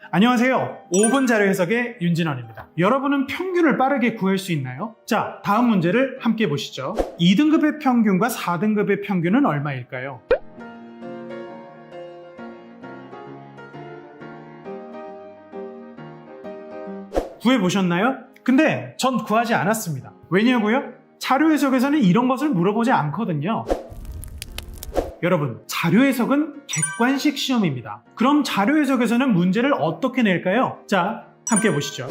안녕하세요. 5분 자료 해석의 윤진원입니다. 여러분은 평균을 빠르게 구할 수 있나요? 자, 다음 문제를 함께 보시죠. 2등급의 평균과 4등급의 평균은 얼마일까요? 구해보셨나요? 근데 전 구하지 않았습니다. 왜냐고요? 자료 해석에서는 이런 것을 물어보지 않거든요. 여러분, 자료 해석은 객관식 시험입니다. 그럼 자료 해석에서는 문제를 어떻게 낼까요? 자, 함께 보시죠.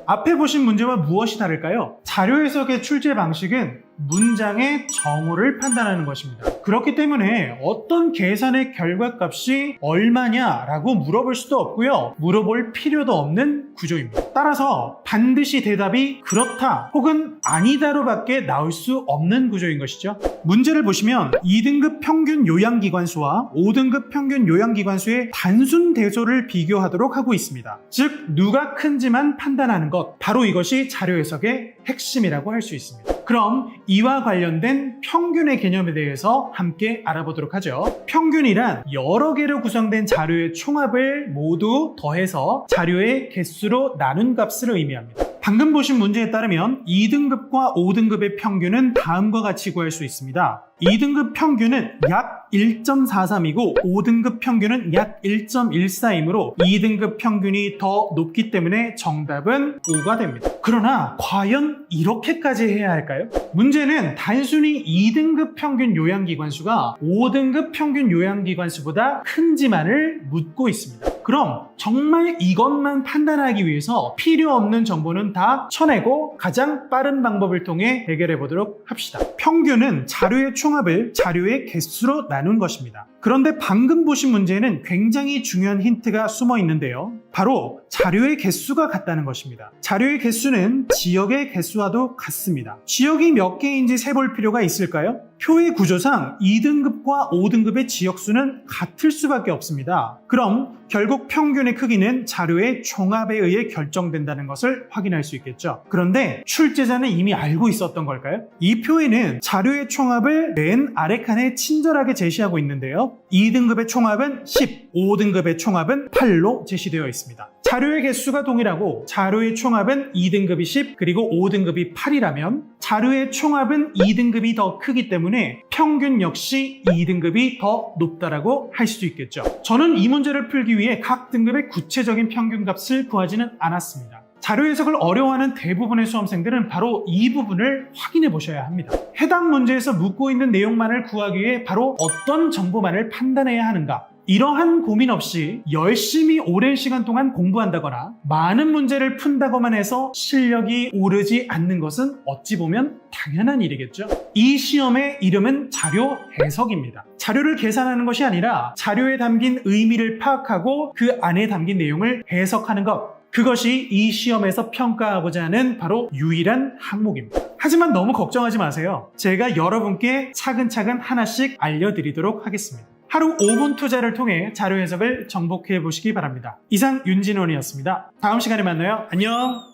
앞에 보신 문제와 무엇이 다를까요? 자료 해석의 출제 방식은 문장의 정오를 판단하는 것입니다. 그렇기 때문에 어떤 계산의 결과값이 얼마냐라고 물어볼 수도 없고요. 물어볼 필요도 없는 구조입니다. 따라서 반드시 대답이 그렇다 혹은 아니다로 밖에 나올 수 없는 구조인 것이죠. 문제를 보시면 2등급 평균 요양기관수와 5등급 평균 요양기관수의 단순 대소를 비교하도록 하고 있습니다. 즉, 누가 큰지만 판단하는 것, 바로 이것이 자료 해석의 핵심이라고 할 수 있습니다. 그럼 이와 관련된 평균의 개념에 대해서 함께 알아보도록 하죠. 평균이란 여러 개로 구성된 자료의 총합을 모두 더해서 자료의 개수로 나눈 값을 의미합니다. 방금 보신 문제에 따르면 2등급과 5등급의 평균은 다음과 같이 구할 수 있습니다. 2등급 평균은 약 1.43이고 5등급 평균은 약 1.14이므로 2등급 평균이 더 높기 때문에 정답은 5가 됩니다. 그러나 과연 이렇게까지 해야 할까요? 문제는 단순히 2등급 평균 요양기관수가 5등급 평균 요양기관수보다 큰지만을 묻고 있습니다. 그럼 정말 이것만 판단하기 위해서 필요 없는 정보는 다 쳐내고 가장 빠른 방법을 통해 해결해 보도록 합시다. 평균은 자료의 총합을 자료의 개수로 나눈 것입니다. 그런데 방금 보신 문제에는 굉장히 중요한 힌트가 숨어 있는데요. 바로 자료의 개수가 같다는 것입니다. 자료의 개수는 지역의 개수와도 같습니다. 지역이 몇 개인지 세볼 필요가 있을까요? 표의 구조상 2등급과 5등급의 지역수는 같을 수밖에 없습니다. 그럼 결국 평균의 크기는 자료의 총합에 의해 결정된다는 것을 확인할 수 있겠죠. 그런데 출제자는 이미 알고 있었던 걸까요? 이 표에는 자료의 총합을 맨 아래 칸에 친절하게 제시하고 있는데요. 2등급의 총합은 10, 5등급의 총합은 8로 제시되어 있습니다. 자료의 개수가 동일하고 자료의 총합은 2등급이 10 그리고 5등급이 8이라면 자료의 총합은 2등급이 더 크기 때문에 평균 역시 2등급이 더 높다라고 할 수도 있겠죠. 저는 이 문제를 풀기 위해 각 등급의 구체적인 평균값을 구하지는 않았습니다. 자료 해석을 어려워하는 대부분의 수험생들은 바로 이 부분을 확인해 보셔야 합니다. 해당 문제에서 묻고 있는 내용만을 구하기 위해 바로 어떤 정보만을 판단해야 하는가? 이러한 고민 없이 열심히 오랜 시간 동안 공부한다거나 많은 문제를 푼다고만 해서 실력이 오르지 않는 것은 어찌 보면 당연한 일이겠죠. 이 시험의 이름은 자료 해석입니다. 자료를 계산하는 것이 아니라 자료에 담긴 의미를 파악하고 그 안에 담긴 내용을 해석하는 것, 그것이 이 시험에서 평가하고자 하는 바로 유일한 항목입니다. 하지만 너무 걱정하지 마세요. 제가 여러분께 차근차근 하나씩 알려드리도록 하겠습니다. 하루 5분 투자를 통해 자료 해석을 정복해 보시기 바랍니다. 이상 윤진원이었습니다. 다음 시간에 만나요. 안녕!